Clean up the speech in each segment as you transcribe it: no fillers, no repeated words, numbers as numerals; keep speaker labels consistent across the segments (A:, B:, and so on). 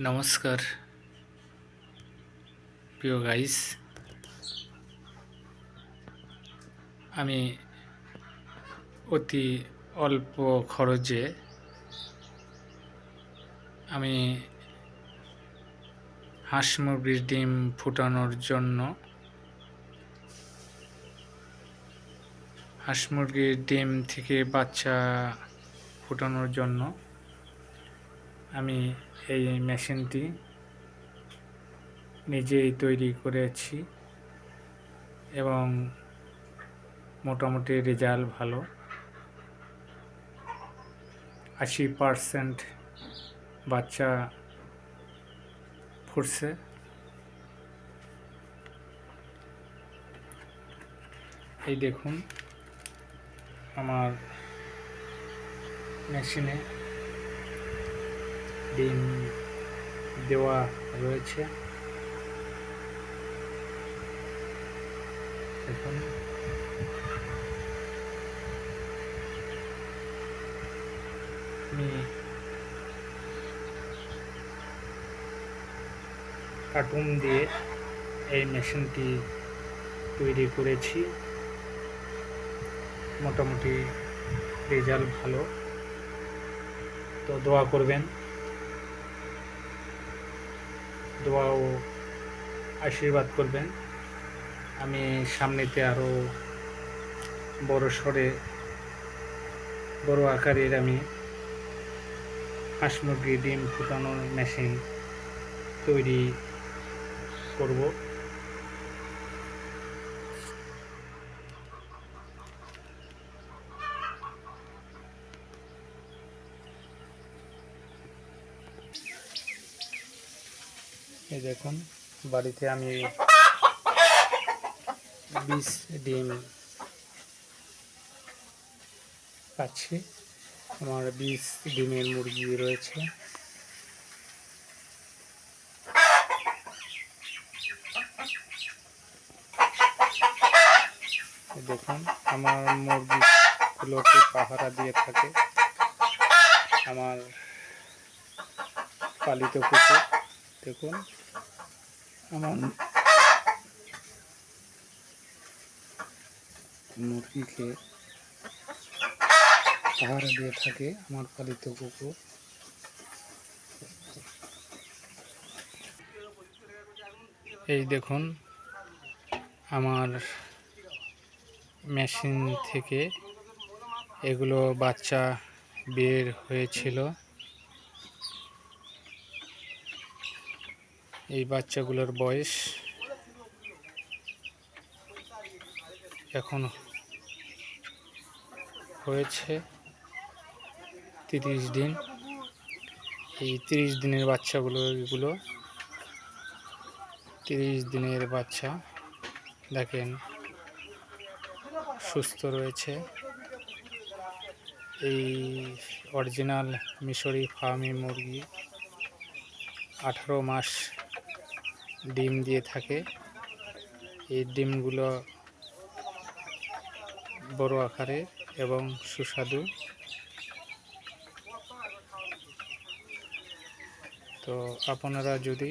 A: নমস্কার প্রিয় গাইস, আমি অতি অল্প খরচে আমি হাঁস মুরগির ডিম ফুটানোর জন্য হাঁস মুরগির ডিম থেকে বাচ্চা ফুটানোর জন্য আমি এই মেশিনটি নিজেই তৈরি করেছি এবং মোটামুটি রেজাল্ট ভালো। 80% বাচ্চা ফুটছে। এই দেখুন আমার মেশিনে ডিম দেওয়া রয়েছে। দেখুন আমি কার্টুন দিয়ে এই মেশিনটি তৈরি করেছি। মোটামুটি রেজাল্ট ভালো। তো দোয়া করবেন, দোয়া ও আশীর্বাদ করবেন। আমি সামনেতে আরও বড় আকারের আমি হাঁস মুরগির ডিম ফুটানোর মেশিন তৈরি করব। এই দেখুন বাড়িতে আমি 20 ডিম পাচ্ছি। আমার 20 ডিমের মুরগি রয়েছে। দেখুন আমার মুরগিগুলোকে পাহারা দিয়ে থাকে আমার পালিত কুকুর। দেখুন আমার মুরগিকে পাহারা দিয়ে থাকে আমার পালিত কুকুর। এই দেখুন আমার মেশিন থেকে এগুলো বাচ্চা বের হয়েছিল। এই বাচ্চাগুলোর বয়স এখন হয়েছে 30 দিন। এই 30 দিনের বাচ্চাগুলো 30 দিনের বাচ্চা দেখেন সুস্থ রয়েছে। এই অরিজিনাল মিশরি ফার্মি মুরগি 18 মাস ডিম দিয়ে থাকে। এই ডিমগুলো বড় আকারের এবং সুস্বাদু। তো আপনারা যদি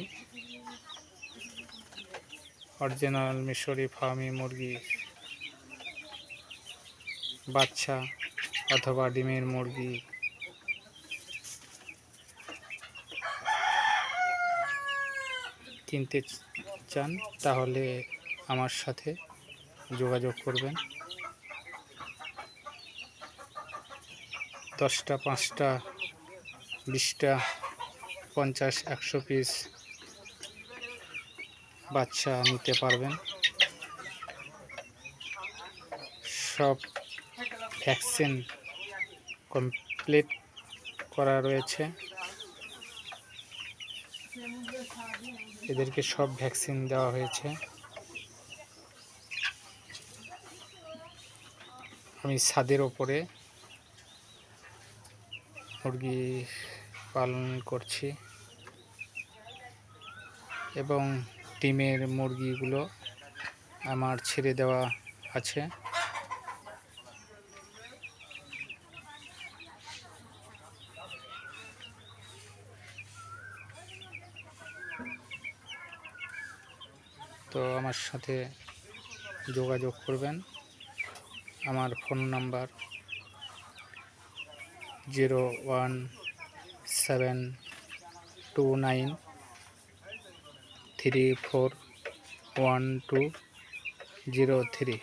A: অরিজিনাল মিশরি ফার্মি মুরগির বাচ্চা অথবা ডিমের মুরগি কিনতে চান তাহলে আমার সাথে যোগাযোগ করবেন। 10টা, 5টা, 20টা, 50, 100 পিস বাচ্চা নিতে পারবেন। সব ভ্যাকসিন কমপ্লিট করা রয়েছে। এদেরকে সব ভ্যাকসিন দেওয়া হয়েছে। আমি ছাদের ওপরে মুরগি পালন করছি এবং ডিমের মুরগিগুলো আমার ছেড়ে দেওয়া আছে। তো আমার সাথে যোগাযোগ করবেন। আমার ফোন নাম্বার 01729341203।